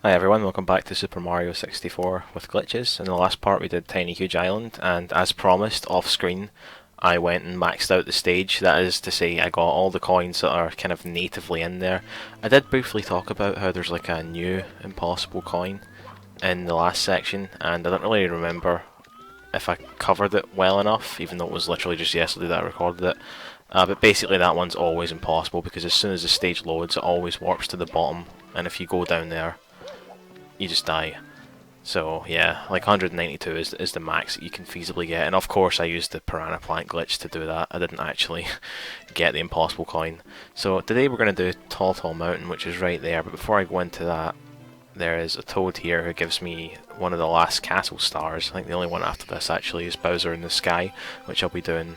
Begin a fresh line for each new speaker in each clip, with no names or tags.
Hi everyone, welcome back to Super Mario 64 with glitches. In the last part we did Tiny Huge Island, and as promised, off screen, I went and maxed out the stage. That is to say, I got all the coins that are kind of natively in there. I did briefly talk about how there's like a new impossible coin in the last section, and I don't really remember if I covered it well enough, even though it was literally just yesterday that I recorded it. But basically that one's always impossible, because as soon as the stage loads, it always warps to the bottom, and if you go down there, you just die. So yeah, like 192 is the max that you can feasibly get, and of course I used the piranha plant glitch to do that. I didn't actually get the impossible coin. So today we're going to do Tall Mountain, which is right there, but before I go into that, there is a toad here who gives me one of the last castle stars. I think the only one after this actually is Bowser in the Sky, which I'll be doing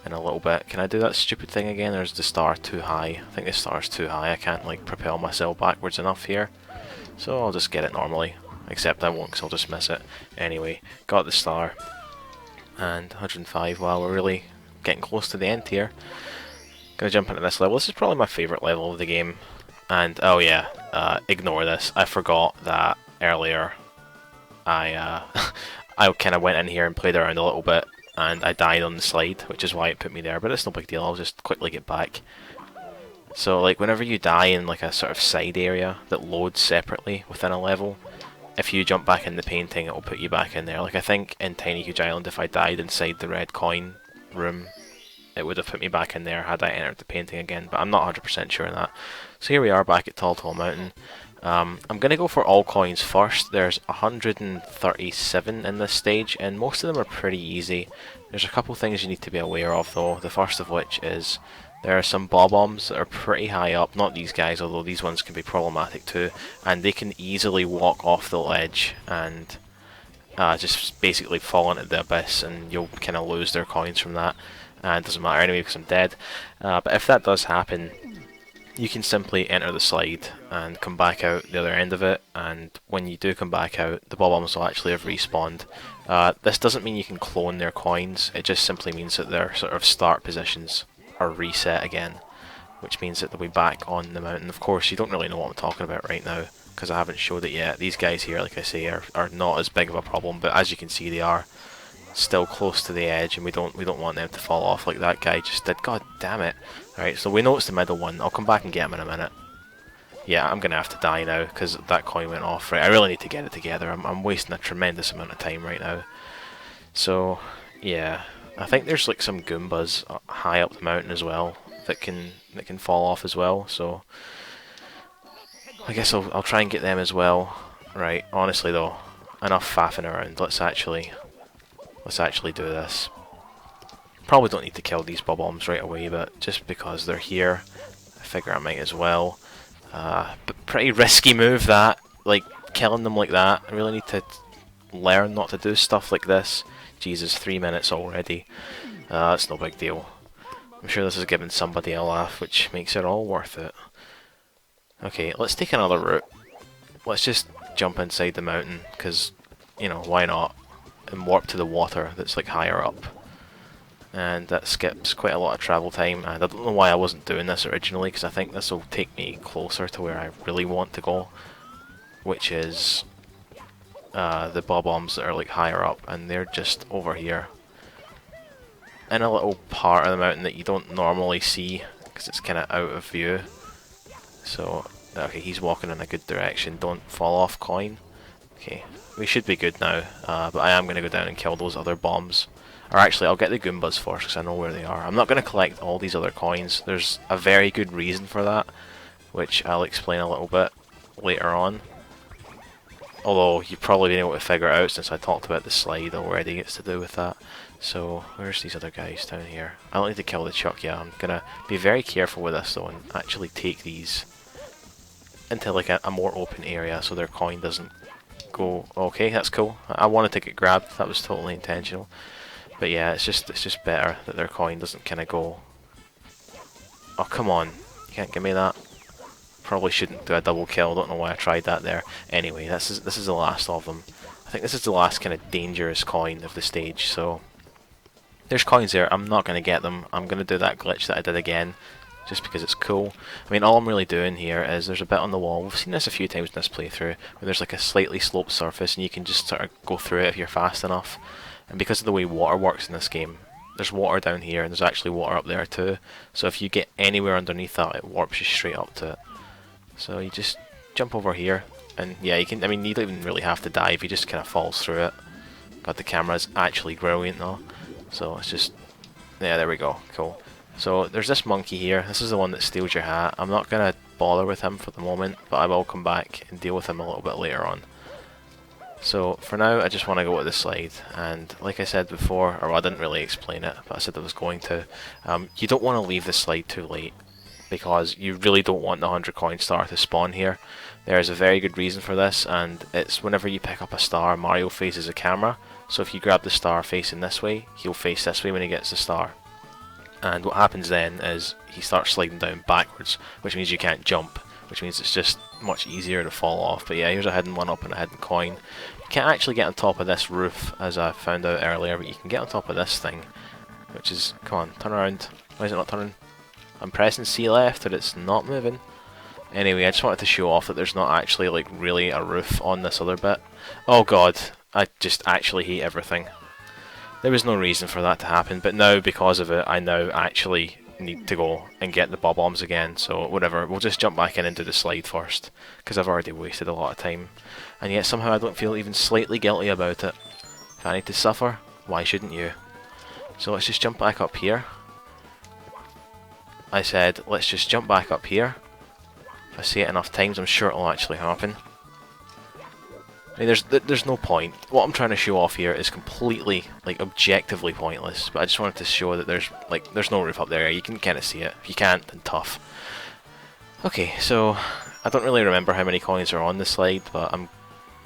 in a little bit. Can I do that stupid thing again, or is the star too high? I think the star's too high, I can't like propel myself backwards enough here. So I'll just get it normally, except I won't because I'll just miss it. Anyway, got the star, and 105, wow, we're really getting close to the end here. Gonna jump into this level. This is probably my favourite level of the game, and oh yeah, ignore this, I forgot that earlier I I kind of went in here and played around a little bit, and I died on the slide, which is why it put me there, but it's no big deal, I'll just quickly get back. So like whenever you die in like a sort of side area that loads separately within a level, if you jump back in the painting it will put you back in there. Like I think in Tiny Huge Island, if I died inside the red coin room, it would have put me back in there had I entered the painting again, but I'm not 100% sure on that. So here we are back at Tall Mountain. I'm going to go for all coins first. There's 137 in this stage, and most of them are pretty easy. There's a couple things you need to be aware of though, the first of which is there are some bob-ombs that are pretty high up, not these guys, although these ones can be problematic too, and they can easily walk off the ledge and just basically fall into the abyss, and you'll kind of lose their coins from that. And it doesn't matter anyway because I'm dead. But if that does happen, you can simply enter the slide and come back out the other end of it, and when you do come back out, the bob-ombs will actually have respawned. This doesn't mean you can clone their coins, it just simply means that their sort of start positions are reset again, which means that they'll be back on the mountain. Of course, you don't really know what I'm talking about right now because I haven't showed it yet. These guys here, like I say, are not as big of a problem, but as you can see, they are still close to the edge, and we don't want them to fall off like that guy just did. God damn it! All right, so we know it's the middle one. I'll come back and get him in a minute. Yeah, I'm gonna have to die now because that coin went off. Right, I really need to get it together. I'm wasting a tremendous amount of time right now. So yeah. I think there's like some Goombas high up the mountain as well that can fall off as well, so I guess I'll try and get them as well. Right, honestly though, enough faffing around. Let's actually do this. Probably don't need to kill these bob-ombs right away, but just because they're here, I figure I might as well. But pretty risky move that, like killing them like that. I really need to learn not to do stuff like this. Jesus, 3 minutes already. That's no big deal. I'm sure this is giving somebody a laugh, which makes it all worth it. Okay, let's take another route. Let's just jump inside the mountain, because, you know, why not? And warp to the water that's like higher up. And that skips quite a lot of travel time, and I don't know why I wasn't doing this originally, because I think this will take me closer to where I really want to go, which is the bob-ombs that are like higher up, and they're just over here in a little part of the mountain that you don't normally see because it's kind of out of view. So okay, he's walking in a good direction. Don't fall off, coin. Okay, we should be good now, but I am going to go down and kill those other bombs. Or actually, I'll get the Goombas first because I know where they are. I'm not going to collect all these other coins. There's a very good reason for that, which I'll explain a little bit later on. Although you've probably been able to figure it out since I talked about the slide already, it's to do with that. So, where's these other guys down here? I don't need to kill the Chuck, yeah, I'm gonna be very careful with this though and actually take these into like a more open area so their coin doesn't go. Okay, that's cool. I wanted to get grabbed, that was totally intentional. But yeah, it's just better that their coin doesn't kinda go. Oh come on, you can't give me that. Probably shouldn't do a double kill, don't know why I tried that there. Anyway, this is the last of them. I think this is the last kind of dangerous coin of the stage, so there's coins there. I'm not going to get them. I'm going to do that glitch that I did again. just because it's cool. I mean, all I'm really doing here is there's a bit on the wall. We've seen this a few times in this playthrough, where there's like a slightly sloped surface and you can just sort of go through it if you're fast enough. And because of the way water works in this game, there's water down here and there's actually water up there too. So if you get anywhere underneath that, it warps you straight up to it. So you just jump over here, and yeah, you can. I mean, you don't even really have to dive. You just kind of falls through it. God, the camera's actually brilliant though. So it's just, yeah, there we go. Cool. So there's this monkey here. This is the one that steals your hat. I'm not gonna bother with him for the moment, but I will come back and deal with him a little bit later on. So for now, I just want to go to the slide, and like I said before, or I didn't really explain it, but I said I was going to. You don't want to leave the slide too late, because you really don't want the 100 coin star to spawn here. There is a very good reason for this, and it's whenever you pick up a star, Mario faces a camera. So if you grab the star facing this way, he'll face this way when he gets the star. And what happens then is he starts sliding down backwards, which means you can't jump, which means it's just much easier to fall off. But yeah, here's a hidden one up and a hidden coin. You can't actually get on top of this roof, as I found out earlier, but you can get on top of this thing, which is, come on, turn around. Why is it not turning? I'm pressing C left, but it's not moving. Anyway, I just wanted to show off that there's not actually like really a roof on this other bit. Oh god, I just actually hate everything. There was no reason for that to happen, but now because of it, I now actually need to go and get the bob-ombs again, so whatever, we'll just jump back in and do the slide first, because I've already wasted a lot of time, and yet somehow I don't feel even slightly guilty about it. If I need to suffer, why shouldn't you? So let's just jump back up here. I said, let's just jump back up here. If I say it enough times, I'm sure it'll actually happen. I mean, there's no point. What I'm trying to show off here is completely, like, objectively pointless. But I just wanted to show that there's no roof up there. You can kind of see it. If you can't, then tough. Okay, so I don't really remember how many coins are on the slide, but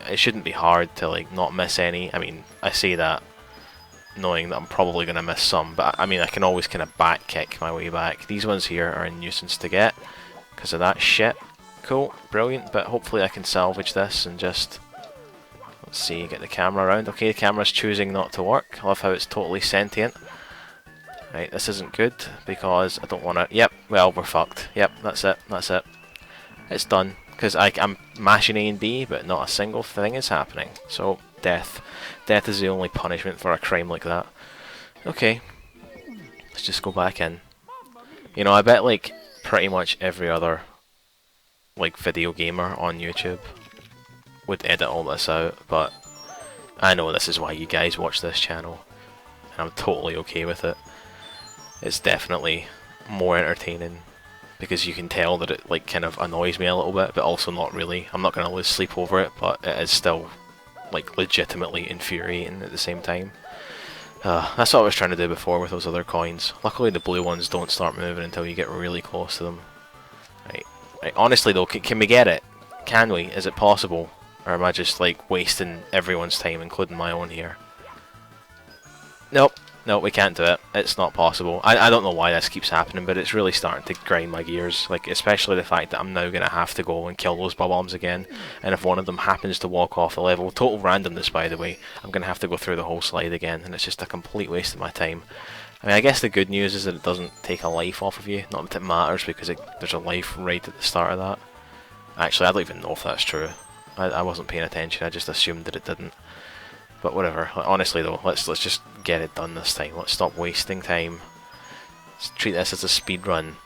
it shouldn't be hard to like not miss any. I mean, I say that knowing that I'm probably gonna miss some, but I mean, I can always kind of back kick my way back. These ones here are a nuisance to get because of that shit. Cool, brilliant. But hopefully I can salvage this and just. Let's see, get the camera around. Okay, the camera's choosing not to work. I love how it's totally sentient. Right, this isn't good because I don't want to. Yep, well, we're fucked. Yep, that's it. That's it. It's done because I'm mashing A and B, but not a single thing is happening. So death. Death is the only punishment for a crime like that. Okay, let's just go back in. You know, I bet like pretty much every other like video gamer on YouTube would edit all this out, but I know this is why you guys watch this channel, and I'm totally okay with it. It's definitely more entertaining because you can tell that it like kind of annoys me a little bit, but also not really. I'm not going to lose sleep over it, but it is still like legitimately infuriating at the same time. That's what I was trying to do before with those other coins. Luckily the blue ones don't start moving until you get really close to them. Right. Honestly though, can we get it? Can we? Is it possible? Or am I just like wasting everyone's time, including my own here? Nope. No, we can't do it. It's not possible. I don't know why this keeps happening, but it's really starting to grind my gears. Like, especially the fact that I'm now going to have to go and kill those bob-ombs again. And if one of them happens to walk off the level, total randomness by the way, I'm going to have to go through the whole slide again. And it's just a complete waste of my time. I mean, I guess the good news is that it doesn't take a life off of you. Not that it matters, because there's a life right at the start of that. Actually, I don't even know if that's true. I wasn't paying attention, I just assumed that it didn't. But whatever, honestly though, let's just get it done this time. Let's stop wasting time. Let's treat this as a speed run.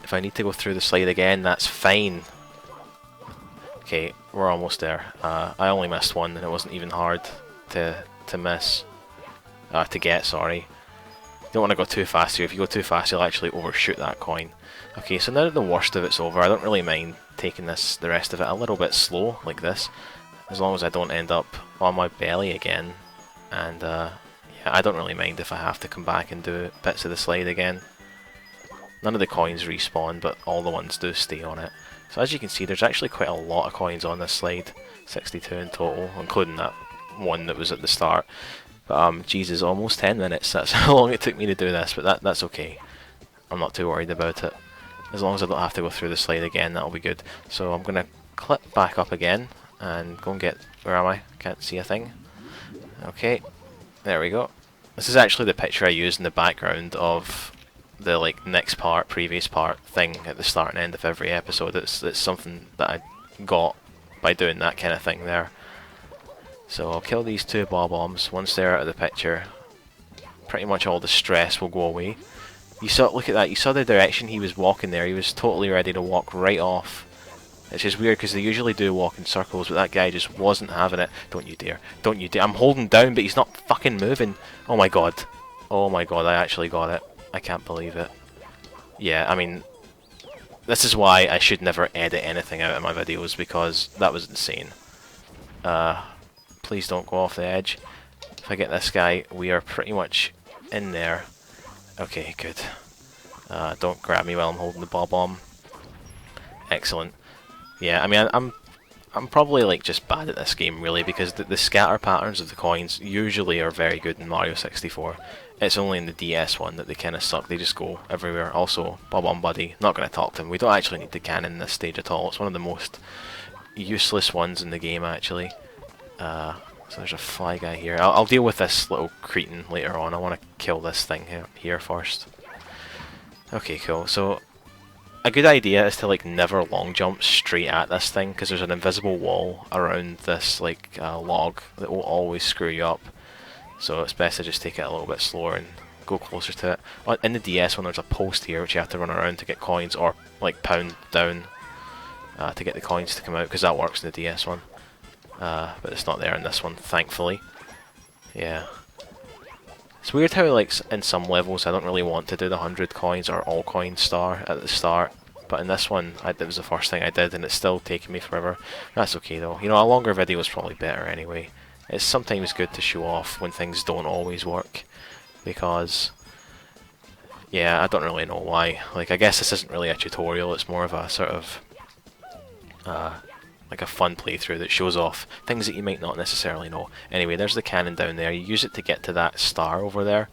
If I need to go through the slide again, that's fine. Okay, we're almost there. I only missed one and it wasn't even hard to miss. To get, sorry. You don't want to go too fast here. If you go too fast, you'll actually overshoot that coin. Okay, so now that the worst of it's over, I don't really mind taking the rest of it a little bit slow, like this. As long as I don't end up on my belly again. And, yeah, I don't really mind if I have to come back and do bits of the slide again. None of the coins respawn, but all the ones do stay on it. So as you can see, there's actually quite a lot of coins on this slide. 62 in total, including that one that was at the start. But, Jesus, almost 10 minutes. That's how long it took me to do this, but that's okay. I'm not too worried about it. As long as I don't have to go through the slide again, that'll be good. So I'm going to clip back up again and go and get... Where am I? Can't see a thing. Okay, there we go. This is actually the picture I used in the background of the like next part, previous part thing at the start and end of every episode. It's something that I got by doing that kind of thing there. So I'll kill these two bob-ombs. Once they're out of the picture, pretty much all the stress will go away. You saw, look at that, you saw the direction he was walking there. He was totally ready to walk right off. It's just weird because they usually do walk in circles, but that guy just wasn't having it. Don't you dare. Don't you dare. I'm holding down, but he's not fucking moving. Oh my god. Oh my god, I actually got it. I can't believe it. Yeah, I mean, this is why I should never edit anything out of my videos, because that was insane. Please don't go off the edge. If I get this guy, we are pretty much in there. Okay, good. Don't grab me while I'm holding the bob-omb. Excellent. Yeah, I mean, I'm probably like just bad at this game really, because the scatter patterns of the coins usually are very good in Mario 64. It's only in the DS one that they kind of suck. They just go everywhere. Also, Bob-omb Buddy, not going to talk to him. We don't actually need the cannon in this stage at all. It's one of the most useless ones in the game actually. So there's a fly guy here. I'll deal with this little cretin later on. I want to kill this thing here first. Okay, cool. So a good idea is to like never long jump straight at this thing, because there's an invisible wall around this like log that will always screw you up. So it's best to just take it a little bit slower and go closer to it. In the DS one, there's a post here which you have to run around to get coins, or like pound down to get the coins to come out, because that works in the DS one. But it's not there in this one, thankfully. Yeah. It's weird how, like, in some levels I don't really want to do the 100 coins or all coin star at the start, but in this one, it was the first thing I did, and it's still taking me forever. That's okay though. You know, a longer video is probably better anyway. It's sometimes good to show off when things don't always work, because, yeah, I don't really know why. Like, I guess this isn't really a tutorial, it's more of a sort of, like a fun playthrough that shows off things that you might not necessarily know. Anyway, there's the cannon down there. You use it to get to that star over there.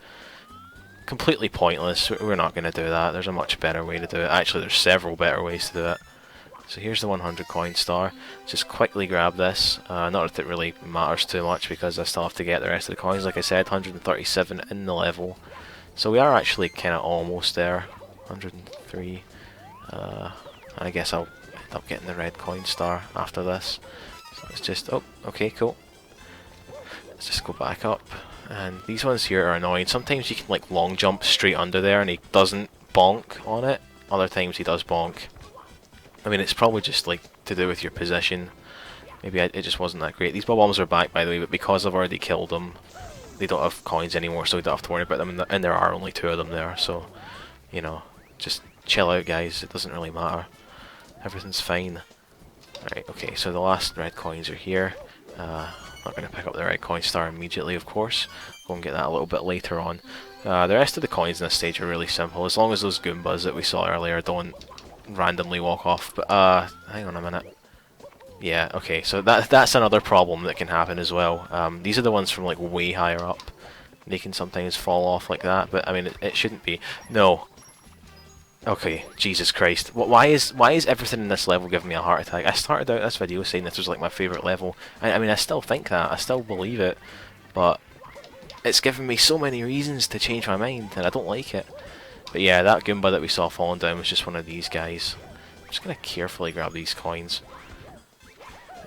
Completely pointless. We're not going to do that. There's a much better way to do it. Actually, there's several better ways to do it. So here's the 100 coin star. Just quickly grab this. Not that it really matters too much, because I still have to get the rest of the coins. Like I said, 137 in the level. So we are actually kind of almost there. 103. I guess I'll end up getting the red coin star after this. So it's just, oh, okay, cool. Let's just go back up. And these ones here are annoying. Sometimes you can like long jump straight under there and he doesn't bonk on it. Other times he does bonk. I mean, it's probably just like to do with your position. Maybe it just wasn't that great. These bob-ombs are back, by the way, but because I've already killed them, they don't have coins anymore, so we don't have to worry about them. And there are only 2 of them there, so, you know, just chill out, guys. It doesn't really matter. Everything's fine. Right, okay, so the last red coins are here. Not going to pick up the red coin star immediately, of course. Go and get that a little bit later on. The rest of the coins in this stage are really simple, as long as those Goombas that we saw earlier don't randomly walk off. But hang on a minute. Yeah, okay, so that's another problem that can happen as well. These are the ones from like way higher up. They can sometimes fall off like that, but I mean it shouldn't be. No. Okay, Jesus Christ. Why is everything in this level giving me a heart attack? I started out this video saying this was like my favourite level. I mean, I still think that. I still believe it. But it's given me so many reasons to change my mind, and I don't like it. But yeah, that Goomba that we saw falling down was just one of these guys. I'm just going to carefully grab these coins.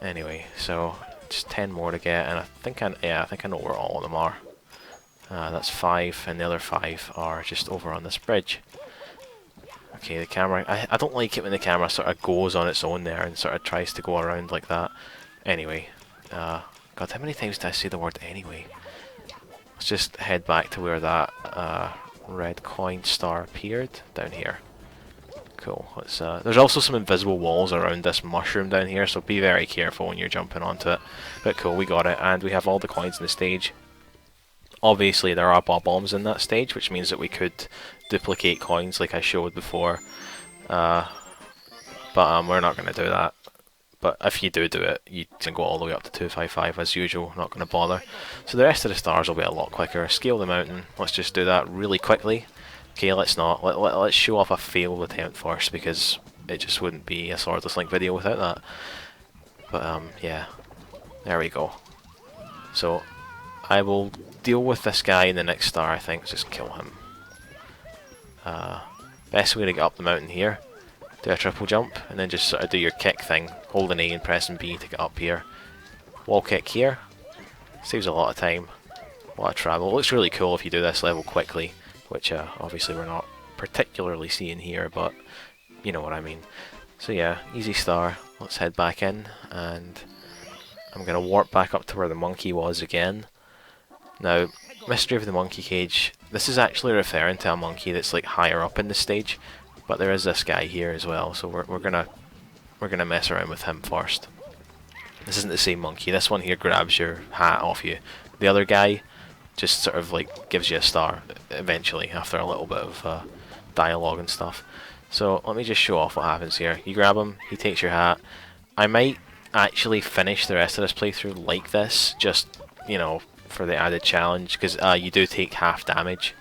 Anyway, so just 10 more to get, and I think I know where all of them are. That's 5, and the other 5 are just over on this bridge. Okay, the camera, I don't like it when the camera sort of goes on its own there and sort of tries to go around like that. Anyway, God, how many times did I say the word anyway? Let's just head back to where that red coin star appeared, down here. Cool. Let's, there's also some invisible walls around this mushroom down here, so be very careful when you're jumping onto it. But cool, we got it, and we have all the coins in the stage. Obviously there are bob-ombs in that stage, which means that we could duplicate coins like I showed before. But we're not going to do that. But if you do it, you can go all the way up to 255 as usual, not going to bother. So the rest of the stars will be a lot quicker. Scale the mountain, let's just do that really quickly. Okay, let's not. Let's show off a failed attempt first, because it just wouldn't be a Swordless Link video without that. But yeah, there we go. So I will deal with this guy in the next star, I think. Just kill him. Best way to get up the mountain here, do a triple jump, and then just sort of do your kick thing, holding A and pressing B to get up here. Wall kick here, saves a lot of time, a lot of travel. It looks really cool if you do this level quickly, which obviously we're not particularly seeing here, but you know what I mean. So yeah, easy star. Let's head back in, and I'm going to warp back up to where the monkey was again. Now, Mystery of the Monkey Cage, this is actually referring to a monkey that's like higher up in the stage, but there is this guy here as well, so we're gonna mess around with him first. This isn't the same monkey. This one here grabs your hat off you. The other guy just sort of like gives you a star eventually after a little bit of dialogue and stuff. So let me just show off what happens here. You grab him, he takes your hat. I might actually finish the rest of this playthrough like this, just, you know, for the added challenge, because you do take half damage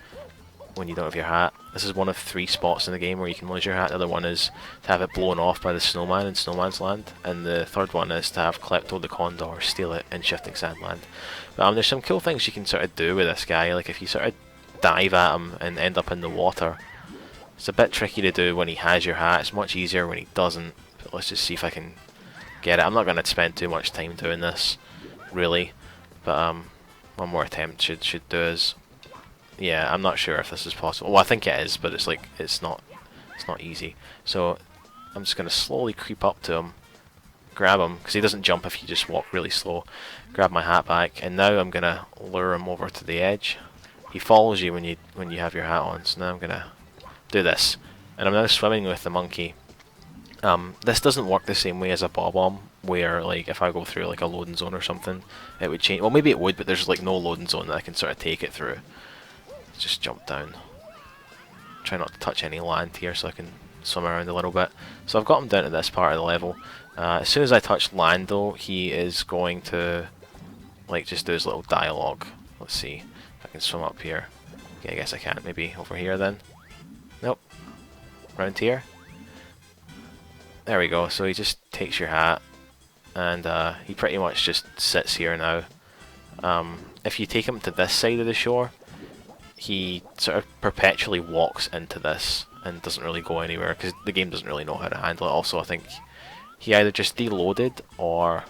when you don't have your hat. This is one of 3 spots in the game where you can lose your hat. The other one is to have it blown off by the snowman in Snowman's Land, and the third one is to have Klepto the Condor steal it in Shifting Sandland. But there's some cool things you can sort of do with this guy, like if you sort of dive at him and end up in the water. It's a bit tricky to do when he has your hat, it's much easier when he doesn't, but let's just see if I can get it. I'm not going to spend too much time doing this, really, but one more attempt should do us. Yeah, I'm not sure if this is possible. Well, I think it is, but it's like it's not easy. So I'm just going to slowly creep up to him, grab him, because he doesn't jump if you just walk really slow. Grab my hat back, and now I'm going to lure him over to the edge. He follows you when you have your hat on, so now I'm going to do this. And I'm now swimming with the monkey. This doesn't work the same way as a bob-omb, where like if I go through like a loading zone or something, it would change. Well, maybe it would, but there's like no loading zone that I can sort of take it through. Let's just jump down. Try not to touch any land here so I can swim around a little bit. So I've got him down to this part of the level. As soon as I touch land though, he is going to like just do his little dialogue. Let's see if I can swim up here. Okay, I guess I can't. Maybe over here then. Nope. Round here. There we go. So he just takes your hat, and he pretty much just sits here now. If you take him to this side of the shore, he sort of perpetually walks into this and doesn't really go anywhere because the game doesn't really know how to handle it. Also, I think he either just deloaded or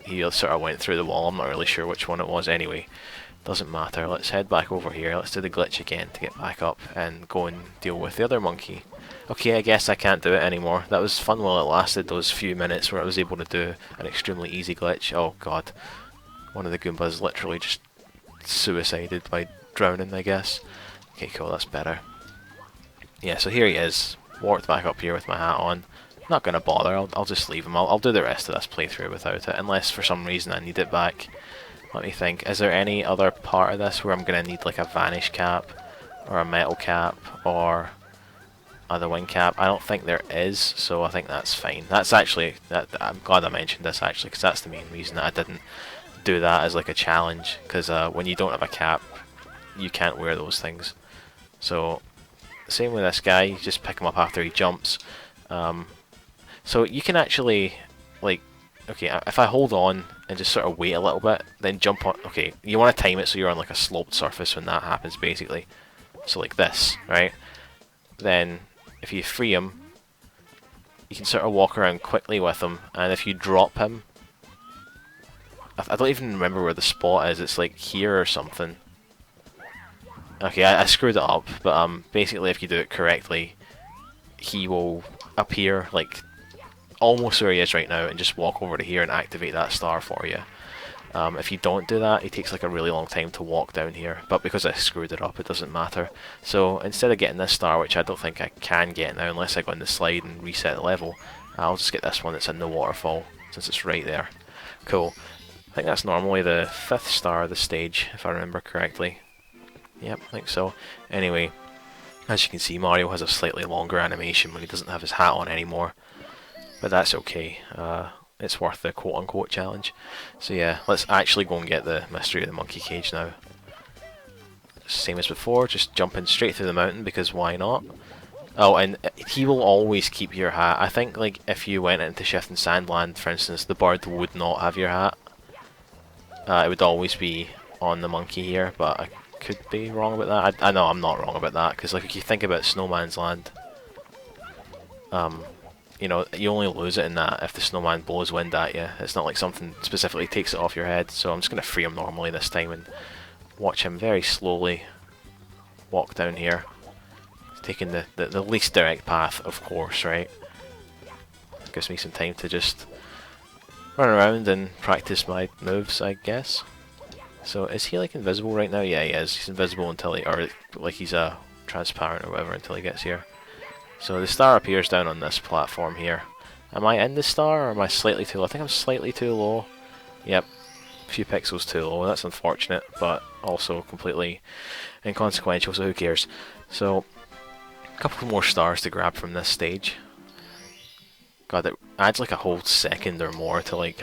he sort of went through the wall. I'm not really sure which one it was. Anyway, doesn't matter. Let's head back over here. Let's do the glitch again to get back up and go and deal with the other monkey. Okay, I guess I can't do it anymore. That was fun while it lasted, those few minutes where I was able to do an extremely easy glitch. Oh god. One of the Goombas literally just suicided by drowning, I guess. Okay, cool, that's better. Yeah, so here he is. Walked back up here with my hat on. Not gonna bother, I'll just leave him. I'll do the rest of this playthrough without it, unless for some reason I need it back. Let me think. Is there any other part of this where I'm gonna need like a vanish cap, or a metal cap, or the wing cap? I don't think there is, so I think that's fine. That's actually, I'm glad I mentioned this actually, because that's the main reason that I didn't do that as like a challenge, because when you don't have a cap, you can't wear those things. So, same with this guy, you just pick him up after he jumps. So you can actually, like, okay, if I hold on and just sort of wait a little bit, then jump on, okay, you want to time it so you're on like a sloped surface when that happens basically. So like this, right? Then, if you free him, you can sort of walk around quickly with him, and if you drop him, I don't even remember where the spot is, it's like here or something. Okay, I screwed it up, but basically if you do it correctly, he will appear like almost where he is right now and just walk over to here and activate that star for you. If you don't do that, it takes like a really long time to walk down here, but because I screwed it up, it doesn't matter. So instead of getting this star, which I don't think I can get now unless I go in the slide and reset the level, I'll just get this one that's in the waterfall, since it's right there. Cool. I think that's normally the 5th star of the stage, if I remember correctly. Yep, I think so. Anyway, as you can see, Mario has a slightly longer animation when he doesn't have his hat on anymore, but that's okay. It's worth the quote-unquote challenge. So yeah, let's actually go and get the Mystery of the Monkey Cage now. Same as before, just jumping straight through the mountain, because why not? Oh, and he will always keep your hat. I think like if you went into Shifting Sandland, for instance, the bird would not have your hat. It would always be on the monkey here, but
could be wrong about that. I know I'm not wrong about that, because like if you think about Snowman's Land, you know, you only lose it in that if the snowman blows wind at you. It's not like something specifically takes it off your head. So I'm just going to free him normally this time and watch him very slowly walk down here. Taking the least direct path, of course, right? Gives me some time to just run around and practice my moves, I guess. So is he like invisible right now? Yeah, he is. He's invisible until he, or like he's transparent or whatever until he gets here. So the star appears down on this platform here. Am I in the star or am I slightly too low? I think I'm slightly too low. Yep, a few pixels too low. That's unfortunate, but also completely inconsequential, so who cares? So, a couple more stars to grab from this stage. God, that adds like a whole second or more to like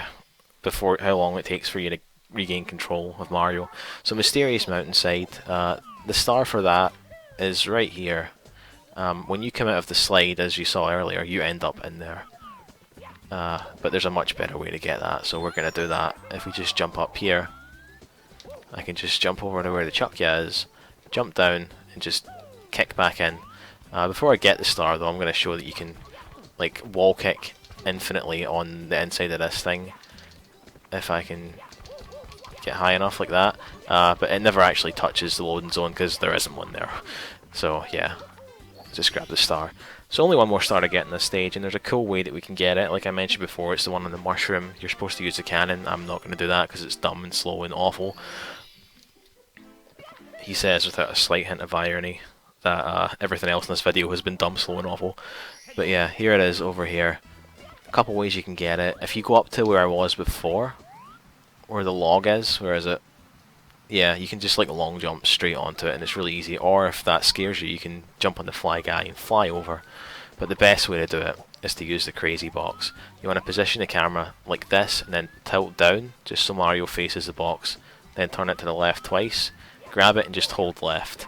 before how long it takes for you to regain control of Mario. So Mysterious Mountainside, the star for that is right here. When you come out of the slide, as you saw earlier, you end up in there. But there's a much better way to get that, so we're going to do that. If we just jump up here, I can just jump over to where the Chuckya is, jump down, and just kick back in. Before I get the star, though, I'm going to show that you can like wall kick infinitely on the inside of this thing. If I can get high enough like that. But it never actually touches the loading zone because there isn't one there. So, yeah. Just grab the star. So only one more star to get in this stage, and there's a cool way that we can get it. Like I mentioned before, it's the one on the mushroom. You're supposed to use the cannon. I'm not going to do that because it's dumb and slow and awful. He says without a slight hint of irony that everything else in this video has been dumb, slow and awful. But yeah, here it is over here. A couple ways you can get it. If you go up to where I was before, where the log is, where is it? Yeah, you can just like long jump straight onto it and it's really easy. Or if that scares you, you can jump on the fly guy and fly over. But the best way to do it is to use the crazy box. You want to position the camera like this and then tilt down just so Mario faces the box. Then turn it to the left twice, grab it and just hold left.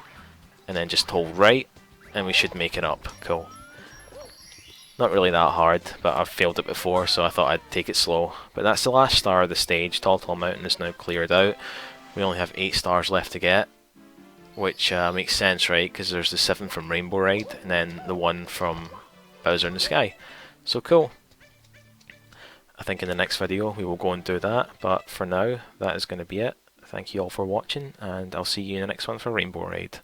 And then just hold right and we should make it up. Cool. Not really that hard, but I've failed it before, so I thought I'd take it slow. But that's the last star of the stage. Tall Mountain is now cleared out. We only have 8 stars left to get, which makes sense, right? Because there's the 7 from Rainbow Ride, and then the 1 from Bowser in the Sky. So cool. I think in the next video we will go and do that, but for now, that is going to be it. Thank you all for watching, and I'll see you in the next one for Rainbow Ride.